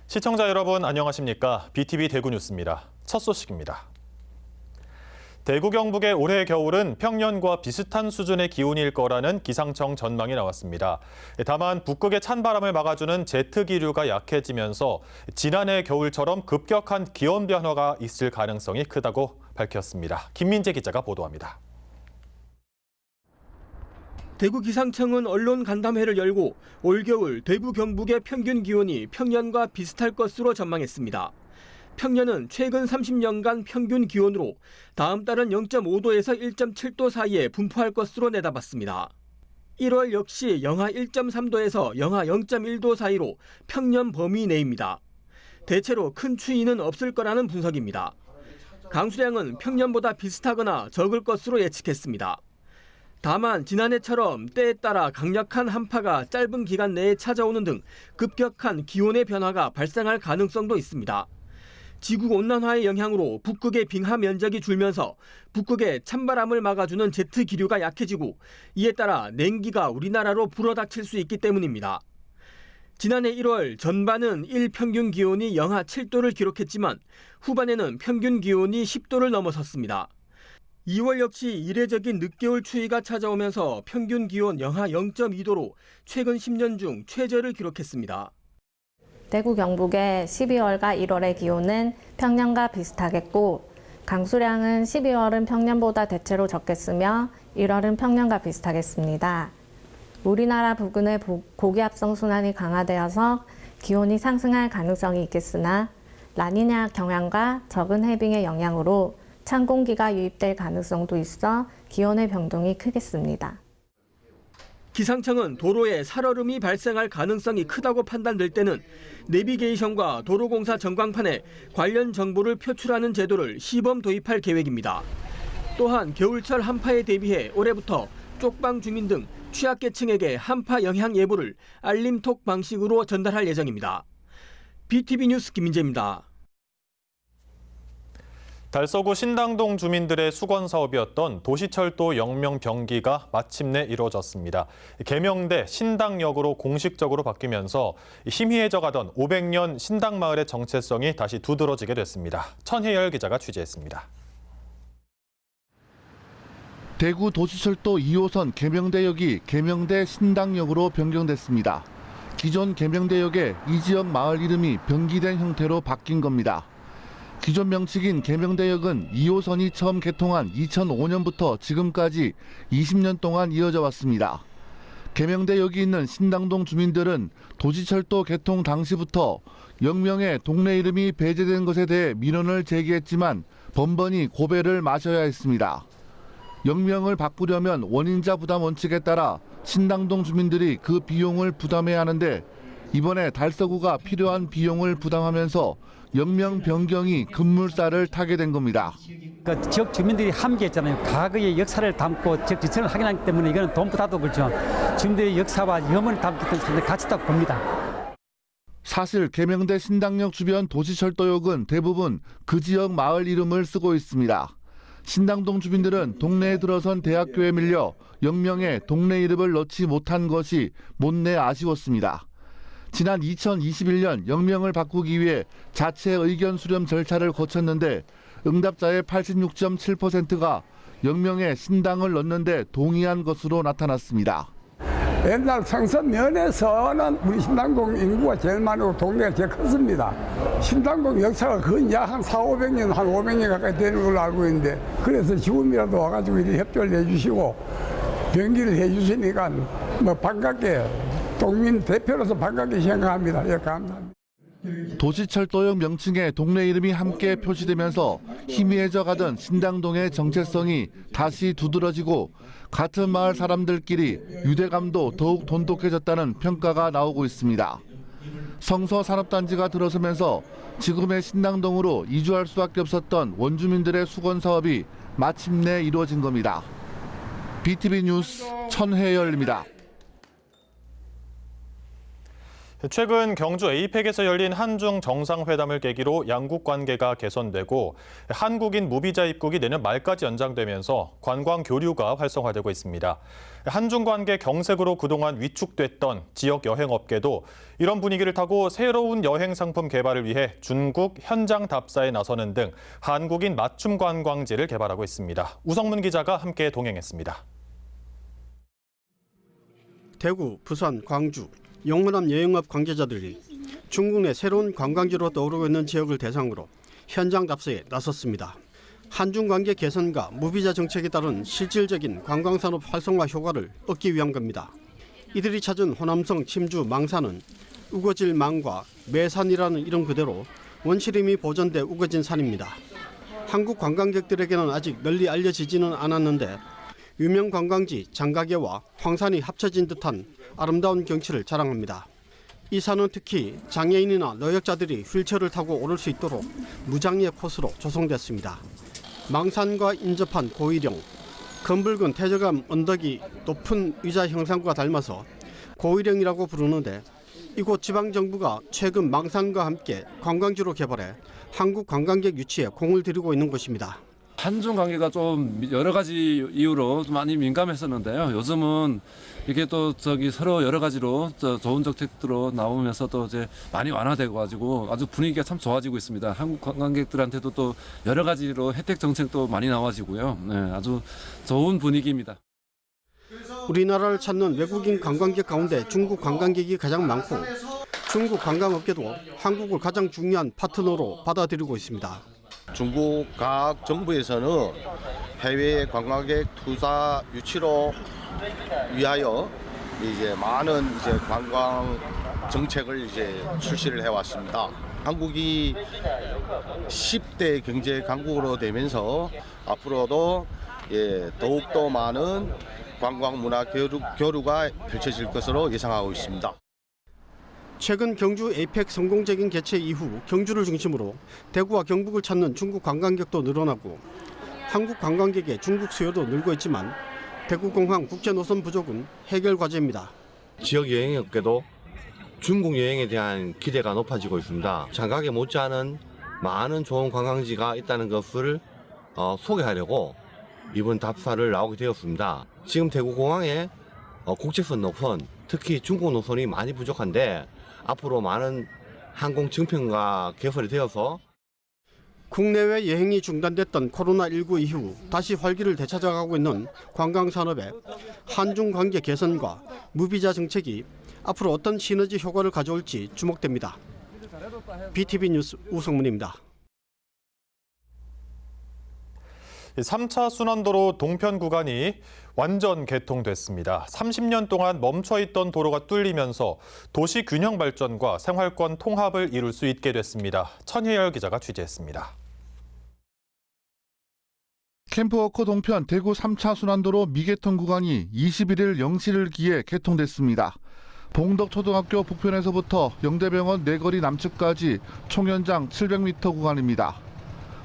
시청자 여러분 안녕하십니까? BTV 대구 뉴스입니다. 첫 소식입니다. 대구 경북의 올해 겨울은 평년과 비슷한 수준의 기온일 거라는 기상청 전망이 나왔습니다. 다만 북극의 찬바람을 막아주는 제트기류가 약해지면서 지난해 겨울처럼 급격한 기온 변화가 있을 가능성이 크다고 밝혔습니다. 김민재 기자가 보도합니다. 대구 기상청은 언론 간담회를 열고 올겨울 대구 경북의 평균 기온이 평년과 비슷할 것으로 전망했습니다. 평년은 최근 30년간 평균 기온으로 다음 달은 0.5도에서 1.7도 사이에 분포할 것으로 내다봤습니다. 1월 역시 영하 1.3도에서 영하 0.1도 사이로 평년 범위 내입니다. 대체로 큰 추위는 없을 거라는 분석입니다. 강수량은 평년보다 비슷하거나 적을 것으로 예측했습니다. 다만 지난해처럼 때에 따라 강력한 한파가 짧은 기간 내에 찾아오는 등 급격한 기온의 변화가 발생할 가능성도 있습니다. 지구온난화의 영향으로 북극의 빙하 면적이 줄면서 북극의 찬바람을 막아주는 제트 기류가 약해지고 이에 따라 냉기가 우리나라로 불어닥칠 수 있기 때문입니다. 지난해 1월 전반은 일평균 기온이 영하 7도를 기록했지만 후반에는 평균 기온이 10도를 넘어섰습니다. 2월 역시 이례적인 늦겨울 추위가 찾아오면서 평균 기온 영하 0.2도로 최근 10년 중 최저를 기록했습니다. 대구 경북의 12월과 1월의 기온은 평년과 비슷하겠고 강수량은 12월은 평년보다 대체로 적겠으며 1월은 평년과 비슷하겠습니다. 우리나라 부근의 고기압성 순환이 강화되어서 기온이 상승할 가능성이 있겠으나 라니냐 경향과 적은 해빙의 영향으로 찬 공기가 유입될 가능성도 있어 기온의 변동이 크겠습니다. 기상청은 도로에 살얼음이 발생할 가능성이 크다고 판단될 때는 내비게이션과 도로공사 전광판에 관련 정보를 표출하는 제도를 시범 도입할 계획입니다. 또한 겨울철 한파에 대비해 올해부터 쪽방 주민 등 취약계층에게 한파 영향 예보를 알림톡 방식으로 전달할 예정입니다. BTV 뉴스 김민재입니다. 달서구 신당동 주민들의 수건 사업이었던 도시철도 영명 병기가 마침내 이루어졌습니다. 계명대 신당역으로 공식적으로 바뀌면서 희미해져가던 500년 신당마을의 정체성이 다시 두드러지게 됐습니다. 천혜열 기자가 취재했습니다. 대구 도시철도 2호선 계명대역이 계명대 신당역으로 변경됐습니다. 기존 계명대역에 이 지역 마을 이름이 병기된 형태로 바뀐 겁니다. 기존 명칭인 계명대역은 2호선이 처음 개통한 2005년부터 지금까지 20년 동안 이어져 왔습니다. 계명대역이 있는 신당동 주민들은 도시철도 개통 당시부터 역명의 동네 이름이 배제된 것에 대해 민원을 제기했지만 번번이 고배를 마셔야 했습니다. 역명을 바꾸려면 원인자 부담 원칙에 따라 신당동 주민들이 그 비용을 부담해야 하는데 이번에 달서구가 필요한 비용을 부담하면서 역명 변경이 급물살을 타게 된 겁니다. 그 지역 주민들이 함께했잖아요. 과거의 역사를 담고 지역 지천을 확인하기 때문에 이거는 돈보다도 그렇죠. 주민들의 역사와 염원을 담기 때문에 가치다고 봅니다. 사실 계명대 신당역 주변 도시철도역은 대부분 그 지역 마을 이름을 쓰고 있습니다. 신당동 주민들은 동네에 들어선 대학교에 밀려 역명에 동네 이름을 넣지 못한 것이 못내 아쉬웠습니다. 지난 2021년 역명을 바꾸기 위해 자체 의견 수렴 절차를 거쳤는데 응답자의 86.7%가 역명에 신당을 넣는데 동의한 것으로 나타났습니다. 옛날 성서면에서는 우리 신당동 인구가 제일 많고 동네가 제일 컸습니다. 신당동 역사가 거의 한 400~500년, 한 500년 가까이 되는 걸로 알고 있는데 그래서 지금이라도 와가지고 이렇게 협조를 해주시고 변기를 해주시니까 뭐 반갑게 동민 대표로서 반갑게 생각합니다. 예, 감사합니다. 도시철도역 명칭에 동네 이름이 함께 표시되면서 희미해져 가던 신당동의 정체성이 다시 두드러지고 같은 마을 사람들끼리 유대감도 더욱 돈독해졌다는 평가가 나오고 있습니다. 성서산업단지가 들어서면서 지금의 신당동으로 이주할 수밖에 없었던 원주민들의 수건 사업이 마침내 이루어진 겁니다. BTV 뉴스 천혜열입니다. 최근 경주 에이펙에서 열린 한중 정상회담을 계기로 양국 관계가 개선되고 한국인 무비자 입국이 내년 말까지 연장되면서 관광 교류가 활성화되고 있습니다. 한중 관계 경색으로 그동안 위축됐던 지역 여행업계도 이런 분위기를 타고 새로운 여행 상품 개발을 위해 중국 현장 답사에 나서는 등 한국인 맞춤 관광지를 개발하고 있습니다. 우성문 기자가 함께 동행했습니다. 대구, 부산, 광주, 영문함 여행업 관계자들이 중국 내 새로운 관광지로 떠오르고 있는 지역을 대상으로 현장 답사에 나섰습니다. 한중 관계 개선과 무비자 정책에 따른 실질적인 관광산업 활성화 효과를 얻기 위한 겁니다. 이들이 찾은 호남성 침주 망산은 우거질 망과 매산이라는 이름 그대로 원시림이 보존돼 우거진 산입니다. 한국 관광객들에게는 아직 널리 알려지지는 않았는데 유명 관광지 장가계와 황산이 합쳐진 듯한 아름다운 경치를 자랑합니다. 이 산은 특히 장애인이나 노약자들이 휠체어를 타고 오를 수 있도록 무장애 코스로 조성됐습니다. 망산과 인접한 고위령, 검붉은 태저감 언덕이 높은 의자 형상과 닮아서 고위령이라고 부르는데 이곳 지방정부가 최근 망산과 함께 관광지로 개발해 한국 관광객 유치에 공을 들이고 있는 곳입니다. 한중 관계가 좀 여러 가지 이유로 좀 많이 민감했었는데요. 요즘은 이게 또 서로 여러 가지로 좋은 정책들로 나오면서 또 이제 많이 완화되고 가지고 아주 분위기가 참 좋아지고 있습니다. 한국 관광객들한테도 또 여러 가지로 혜택 정책도 많이 나와지고요. 네, 아주 좋은 분위기입니다. 우리나라를 찾는 외국인 관광객 가운데 중국 관광객이 가장 많고 중국 관광업계도 한국을 가장 중요한 파트너로 받아들이고 있습니다. 중국 각 정부에서는 해외 관광객 투자 유치로 위하여 이제 많은 관광 정책을 출시를 해왔습니다. 한국이 10대 경제 강국으로 되면서 앞으로도 더욱더 많은 관광 문화 교류가 펼쳐질 것으로 예상하고 있습니다. 최근 경주 에이펙 성공적인 개최 이후 경주를 중심으로 대구와 경북을 찾는 중국 관광객도 늘어나고 한국 관광객의 중국 수요도 늘고 있지만 대구공항 국제노선 부족은 해결 과제입니다. 지역 여행업계도 중국 여행에 대한 기대가 높아지고 있습니다. 장가계 못지않은 많은 좋은 관광지가 있다는 것을 소개하려고 이번 답사를 나오게 되었습니다. 지금 대구공항에 국제선 노선, 특히 중국 노선이 많이 부족한데 앞으로 많은 항공 증평가 개설이 되어서 국내외 여행이 중단됐던 코로나19 이후 다시 활기를 되찾아가고 있는 관광산업에 한중 관계 개선과 무비자 정책이 앞으로 어떤 시너지 효과를 가져올지 주목됩니다. BTV 뉴스 우성문입니다. 3차 순환도로 동편 구간이 완전 개통됐습니다. 30년 동안 멈춰있던 도로가 뚫리면서 도시 균형 발전과 생활권 통합을 이룰 수 있게 됐습니다. 천혜열 기자가 취재했습니다. 캠프워커 동편 대구 3차 순환도로 미개통 구간이 21일 0시를 기해 개통됐습니다. 봉덕초등학교 북편에서부터 영대병원 내거리 남측까지 총 연장 700m 구간입니다.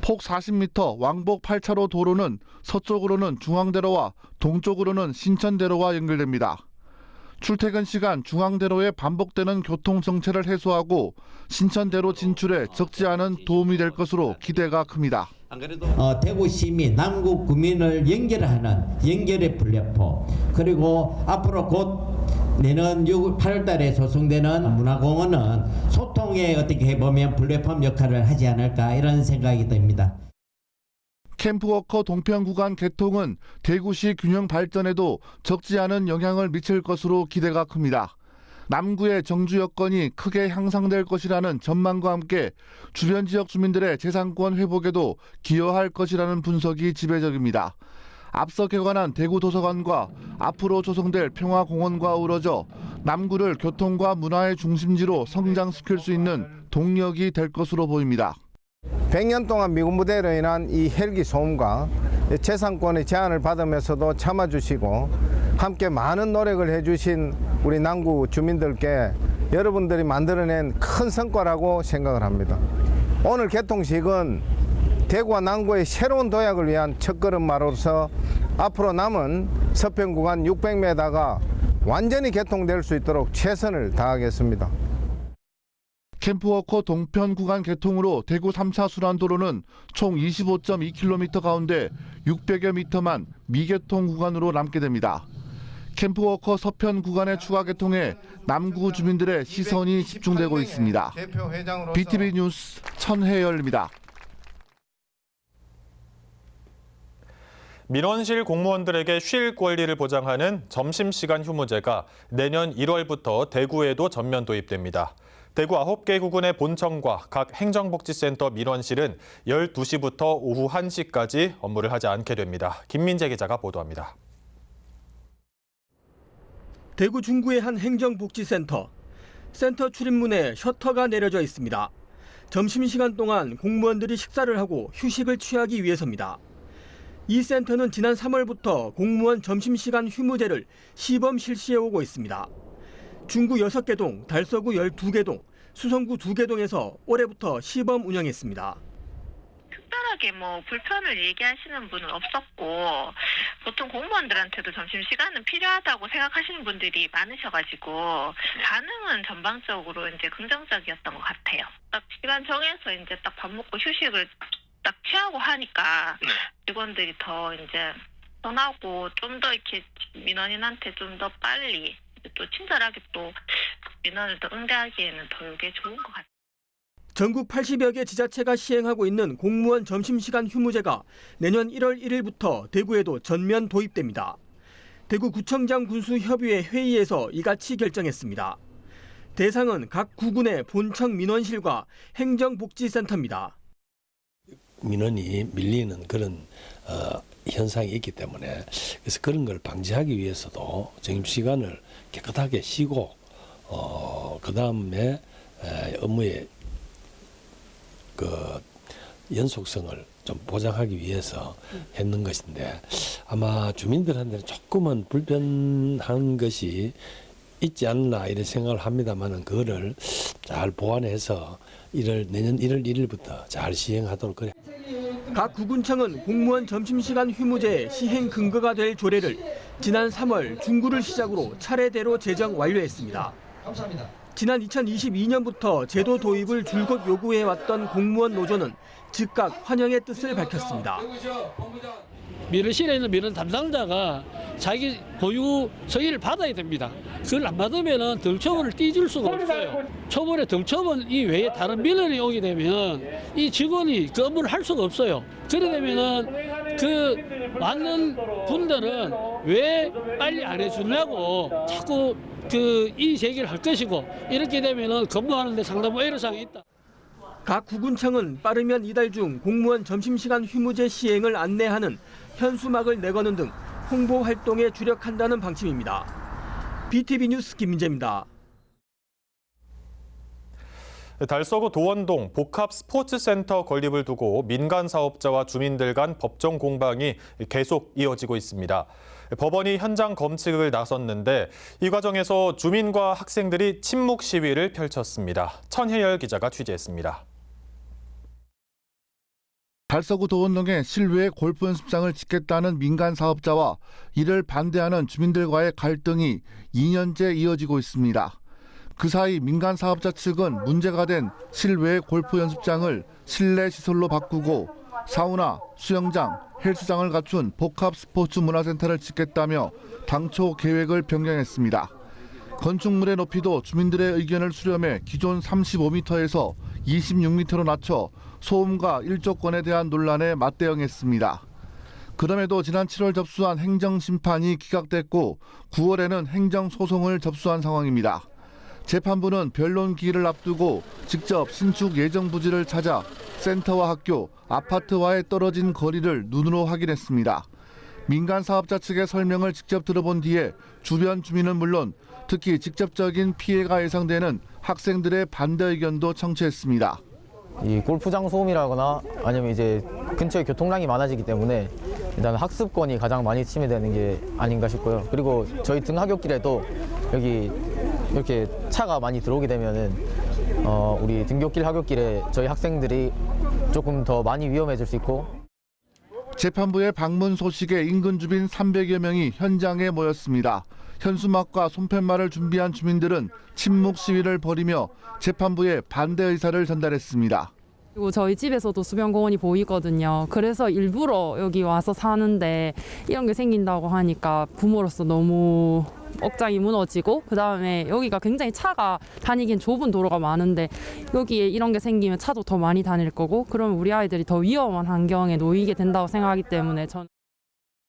폭 40m 왕복 8차로 도로는 서쪽으로는 중앙대로와 동쪽으로는 신천대로와 연결됩니다. 출퇴근 시간 중앙대로에 반복되는 교통정체를 해소하고 신천대로 진출에 적지 않은 도움이 될 것으로 기대가 큽니다. 대구 시민, 남구 구민을 연결하는 연결의 플랫폼, 그리고 앞으로 곧 내년 8월 달에 소송되는 문화공원은 소통에 어떻게 해보면 플랫폼 역할을 하지 않을까 이런 생각이 듭니다. 캠프워커 동편 구간 개통은 대구시 균형 발전에도 적지 않은 영향을 미칠 것으로 기대가 큽니다. 남구의 정주 여건이 크게 향상될 것이라는 전망과 함께 주변 지역 주민들의 재산권 회복에도 기여할 것이라는 분석이 지배적입니다. 앞서 개관한 대구도서관과 앞으로 조성될 평화공원과 어우러져 남구를 교통과 문화의 중심지로 성장시킬 수 있는 동력이 될 것으로 보입니다. 100년 동안 미군 부대로 인한 이 헬기 소음과 재산권의 제한을 받으면서도 참아주시고 함께 많은 노력을 해주신 우리 남구 주민들께 여러분들이 만들어낸 큰 성과라고 생각을 합니다. 오늘 개통식은 대구와 남구의 새로운 도약을 위한 첫걸음마로서 앞으로 남은 서편 구간 600m가 완전히 개통될 수 있도록 최선을 다하겠습니다. 캠프워커 동편 구간 개통으로 대구 3차 순환도로는 총 25.2km 가운데 600여 미터만 미개통 구간으로 남게 됩니다. 캠프워커 서편 구간의 추가 개통에 남구 주민들의 시선이 집중되고 있습니다. BTV 뉴스 천혜열입니다. 민원실 공무원들에게 쉴 권리를 보장하는 점심시간 휴무제가 내년 1월부터 대구에도 전면 도입됩니다. 대구 9개 구군의 본청과 각 행정복지센터 민원실은 12시부터 오후 1시까지 업무를 하지 않게 됩니다. 김민재 기자가 보도합니다. 대구 중구의 한 행정복지센터. 센터 출입문에 셔터가 내려져 있습니다. 점심시간 동안 공무원들이 식사를 하고 휴식을 취하기 위해서입니다. 이 센터는 지난 3월부터 공무원 점심시간 휴무제를 시범 실시해 오고 있습니다. 중구 6개 동, 달서구 12개 동, 수성구 2개 동에서 올해부터 시범 운영했습니다. 특별하게 불편을 얘기하시는 분은 없었고 보통 공무원들한테도 점심시간은 필요하다고 생각하시는 분들이 많으셔가지고 반응은 전반적으로 이제 긍정적이었던 것 같아요. 딱 시간 정해서 이제 딱 밥 먹고 휴식을 딱 취하고 하니까 직원들이 더 이제 편하고 좀 더 이렇게 민원인한테 좀 더 빨리 또 친절하게 또 민원을 더 응대하기에는 더 이게 좋은 것 같아요. 전국 80여 개 지자체가 시행하고 있는 공무원 점심시간 휴무제가 내년 1월 1일부터 대구에도 전면 도입됩니다. 대구구청장 군수협의회 회의에서 이같이 결정했습니다. 대상은 각 구군의 본청 민원실과 행정복지센터입니다. 민원이 밀리는 그런 현상이 있기 때문에 그래서 그런 걸 방지하기 위해서도 점심시간을 깨끗하게 쉬고 그다음에 업무의 그 연속성을 좀 보장하기 위해서 했는 것인데 아마 주민들한테는 조금은 불편한 것이 있지 않나 이런 생각을 합니다만은 그거를 잘 보완해서 내년 1월 1일부터 잘 시행하도록 그래. 각 구군청은 공무원 점심시간 휴무제의 시행 근거가 될 조례를 지난 3월 중구를 시작으로 차례대로 제정 완료했습니다. 감사합니다. 지난 2022년부터 제도 도입을 줄곧 요구해왔던 공무원 노조는 즉각 환영의 뜻을 밝혔습니다. 민원실에 있는 민원 담당자가 자기 보유 서의를 받아야 됩니다. 그걸 안 받으면 덜처분을 띄줄 수가 없어요. 초벌에 덜처분 이외에 다른 민원이 오게 되면 이 직원이 그 업무를 할 수가 없어요. 그래 되면은 그 맞는 분들은 왜 빨리 안 해주냐고 자꾸 그 이의 제기를 할 것이고 이렇게 되면은 근무하는데 상당히 애로사항이 있다. 각 구군청은 빠르면 이달 중 공무원 점심시간 휴무제 시행을 안내하는 현수막을 내거는 등 홍보 활동에 주력한다는 방침입니다. BTV 뉴스 김민재입니다. 달서구 도원동 복합 스포츠센터 건립을 두고 민간 사업자와 주민들 간 법정 공방이 계속 이어지고 있습니다. 법원이 현장 검측을 나섰는데 이 과정에서 주민과 학생들이 침묵 시위를 펼쳤습니다. 천혜열 기자가 취재했습니다. 달서구 도원동에 실외 골프 연습장을 짓겠다는 민간 사업자와 이를 반대하는 주민들과의 갈등이 2년째 이어지고 있습니다. 그 사이 민간 사업자 측은 문제가 된 실외 골프 연습장을 실내 시설로 바꾸고 사우나, 수영장, 헬스장을 갖춘 복합 스포츠 문화센터를 짓겠다며 당초 계획을 변경했습니다. 건축물의 높이도 주민들의 의견을 수렴해 기존 35m에서 26m로 낮춰 소음과 일조권에 대한 논란에 맞대응했습니다. 그럼에도 지난 7월 접수한 행정심판이 기각됐고 9월에는 행정소송을 접수한 상황입니다. 재판부는 변론 기일을 앞두고 직접 신축 예정 부지를 찾아 센터와 학교, 아파트와의 떨어진 거리를 눈으로 확인했습니다. 민간 사업자 측의 설명을 직접 들어본 뒤에 주변 주민은 물론 특히 직접적인 피해가 예상되는 학생들의 반대 의견도 청취했습니다. 이 골프장 소음이라거나 아니면 이제 근처에 교통량이 많아지기 때문에 일단 학습권이 가장 많이 침해되는 게 아닌가 싶고요. 그리고 저희 등하굣길에도 여기 이렇게 차가 많이 들어오게 되면은 우리 등굣길 하굣길에 저희 학생들이 조금 더 많이 위험해질 수 있고. 재판부의 방문 소식에 인근 주민 300여 명이 현장에 모였습니다. 현수막과 손팻말을 준비한 주민들은 침묵 시위를 벌이며 재판부에 반대 의사를 전달했습니다. 그리고 저희 집에서도 수변공원이 보이거든요. 그래서 일부러 여기 와서 사는데 이런 게 생긴다고 하니까 부모로서 너무 억장이 무너지고, 그다음에 여기가 굉장히 차가 다니긴 좁은 도로가 많은데 여기에 이런 게 생기면 차도 더 많이 다닐 거고, 그러면 우리 아이들이 더 위험한 환경에 놓이게 된다고 생각하기 때문에 저는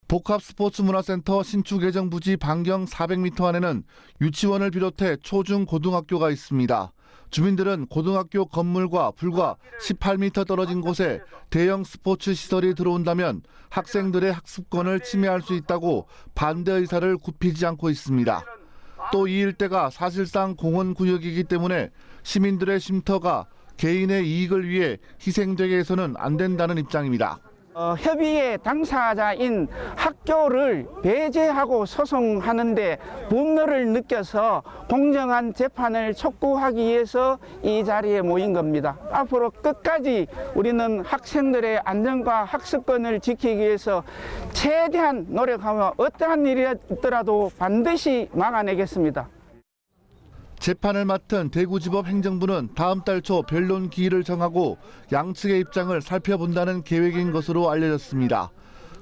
복합스포츠문화센터 신축 예정 부지 반경 400m 안에는 유치원을 비롯해 초중 고등학교가 있습니다. 주민들은 고등학교 건물과 불과 18m 떨어진 곳에 대형 스포츠 시설이 들어온다면 학생들의 학습권을 침해할 수 있다고 반대 의사를 굽히지 않고 있습니다. 또 이 일대가 사실상 공원구역이기 때문에 시민들의 쉼터가 개인의 이익을 위해 희생되게 해서는 안 된다는 입장입니다. 협의의 당사자인 학교를 배제하고 소송하는데 분노를 느껴서 공정한 재판을 촉구하기 위해서 이 자리에 모인 겁니다. 앞으로 끝까지 우리는 학생들의 안전과 학습권을 지키기 위해서 최대한 노력하며 어떠한 일이 있더라도 반드시 막아내겠습니다. 재판을 맡은 대구지법 행정부는 다음 달 초 변론 기일을 정하고 양측의 입장을 살펴본다는 계획인 것으로 알려졌습니다.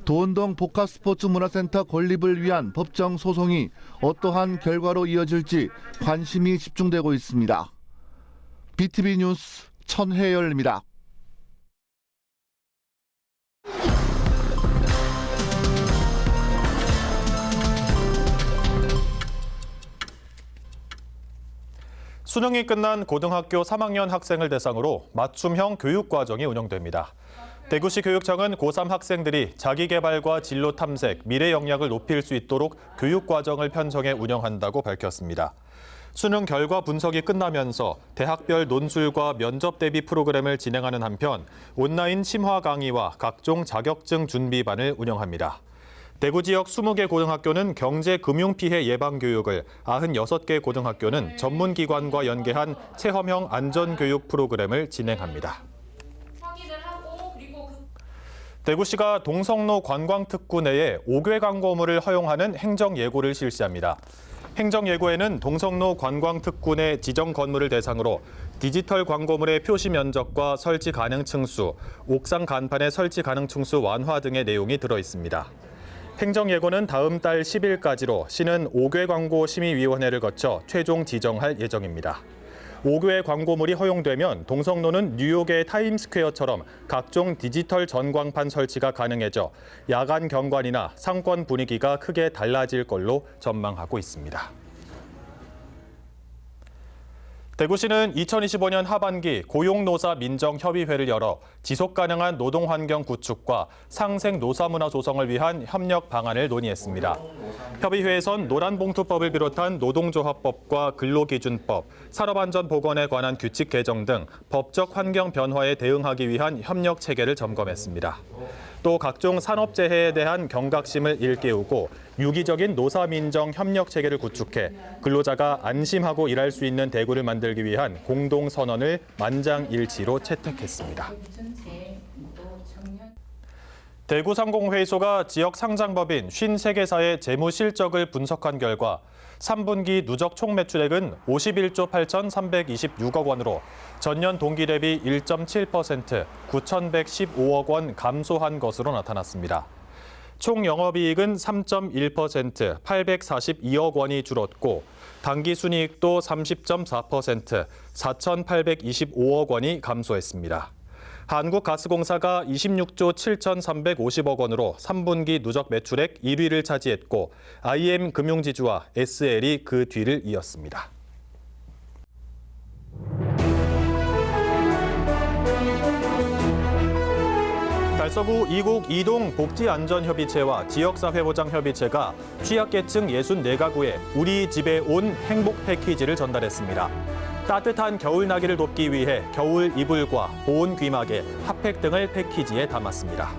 도원동 복합스포츠문화센터 건립을 위한 법정 소송이 어떠한 결과로 이어질지 관심이 집중되고 있습니다. BTV 뉴스 천혜열입니다. 수능이 끝난 고등학교 3학년 학생을 대상으로 맞춤형 교육과정이 운영됩니다. 대구시 교육청은 고3 학생들이 자기개발과 진로 탐색, 미래 역량을 높일 수 있도록 교육과정을 편성해 운영한다고 밝혔습니다. 수능 결과 분석이 끝나면서 대학별 논술과 면접 대비 프로그램을 진행하는 한편 온라인 심화 강의와 각종 자격증 준비반을 운영합니다. 대구 지역 20개 고등학교는 경제 금융 피해 예방 교육을, 96개 고등학교는 전문기관과 연계한 체험형 안전교육 프로그램을 진행합니다. 대구시가 동성로 관광특구 내에 5개 광고물을 허용하는 행정예고를 실시합니다. 행정예고에는 동성로 관광특구 내 지정 건물을 대상으로 디지털 광고물의 표시 면적과 설치 가능 층수, 옥상 간판의 설치 가능 층수 완화 등의 내용이 들어 있습니다. 행정예고는 다음 달 10일까지로 시는 5개 광고 심의위원회를 거쳐 최종 지정할 예정입니다. 5개 광고물이 허용되면 동성로는 뉴욕의 타임스퀘어처럼 각종 디지털 전광판 설치가 가능해져 야간 경관이나 상권 분위기가 크게 달라질 걸로 전망하고 있습니다. 대구시는 2025년 하반기 고용노사 민정협의회를 열어 지속가능한 노동환경 구축과 상생 노사문화 조성을 위한 협력 방안을 논의했습니다. 협의회에선 노란봉투법을 비롯한 노동조합법과 근로기준법, 산업안전보건에 관한 규칙 개정 등 법적 환경 변화에 대응하기 위한 협력 체계를 점검했습니다. 또 각종 산업재해에 대한 경각심을 일깨우고 유기적인 노사민정 협력 체계를 구축해 근로자가 안심하고 일할 수 있는 대구를 만들기 위한 공동선언을 만장일치로 채택했습니다. 대구상공회의소가 지역 상장법인 53개사의 재무 실적을 분석한 결과 3분기 누적 총 매출액은 51조 8,326억 원으로 전년 동기 대비 1.7%, 9,115억 원 감소한 것으로 나타났습니다. 총 영업이익은 3.1%, 842억 원이 줄었고 당기순이익도 30.4%, 4,825억 원이 감소했습니다. 한국가스공사가 26조 7,350억 원으로 3분기 누적 매출액 1위를 차지했고 IM금융지주와 SL이 그 뒤를 이었습니다. 달서구 이국 이동 복지안전협의체와 지역사회보장협의체가 취약계층 64가구에 우리 집에 온 행복 패키지를 전달했습니다. 따뜻한 겨울나기를 돕기 위해 겨울 이불과 보온 귀마개, 핫팩 등을 패키지에 담았습니다.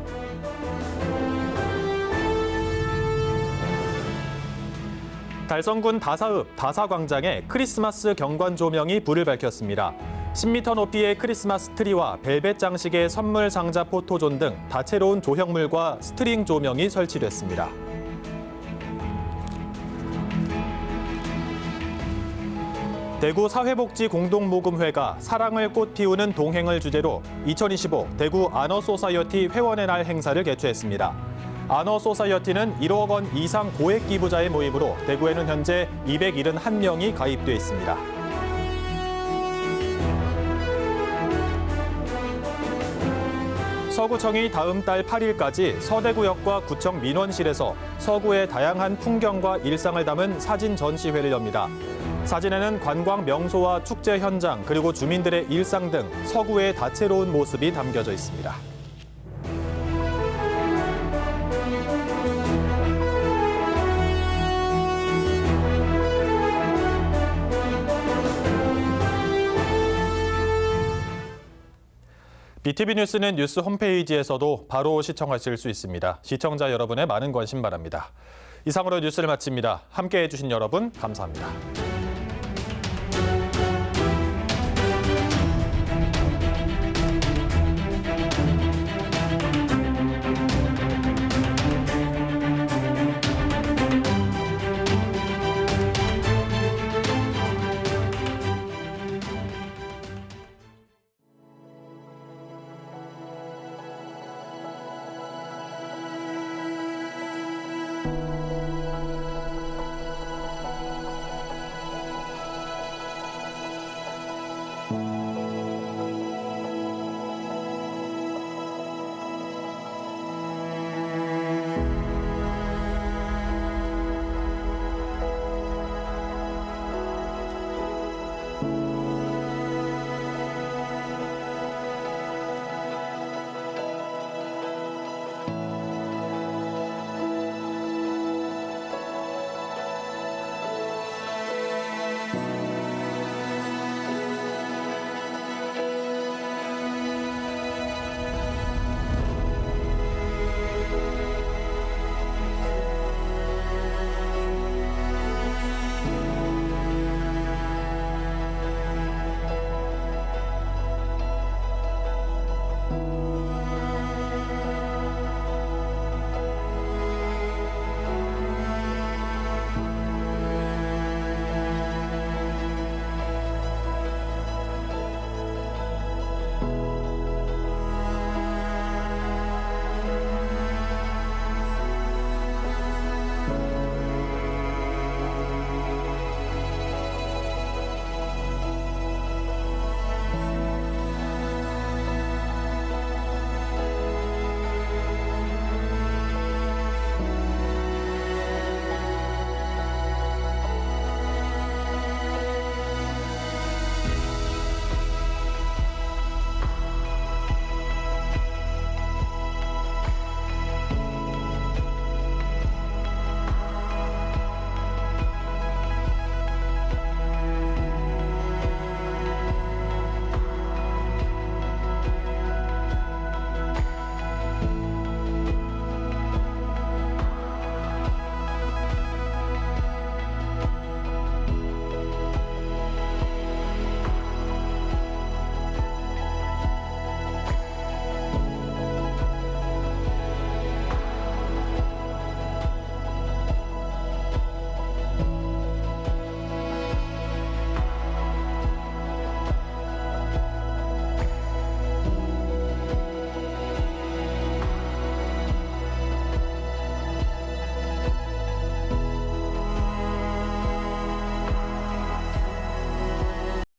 달성군 다사읍 다사광장에 크리스마스 경관 조명이 불을 밝혔습니다. 10m 높이의 크리스마스 트리와 벨벳 장식의 선물 상자 포토존 등 다채로운 조형물과 스트링 조명이 설치됐습니다. 대구 사회복지공동모금회가 사랑을 꽃피우는 동행을 주제로 2025 대구 아너소사이어티 회원의 날 행사를 개최했습니다. 아너소사이어티는 1억 원 이상 고액 기부자의 모임으로 대구에는 현재 271명이 가입돼 있습니다. 서구청이 다음 달 8일까지 서대구역과 구청 민원실에서 서구의 다양한 풍경과 일상을 담은 사진 전시회를 엽니다. 사진에는 관광 명소와 축제 현장, 그리고 주민들의 일상 등 서구의 다채로운 모습이 담겨져 있습니다. BTV 뉴스는 뉴스 홈페이지에서도 바로 시청하실 수 있습니다. 시청자 여러분의 많은 관심 바랍니다. 이상으로 뉴스를 마칩니다. 함께해 주신 여러분 감사합니다.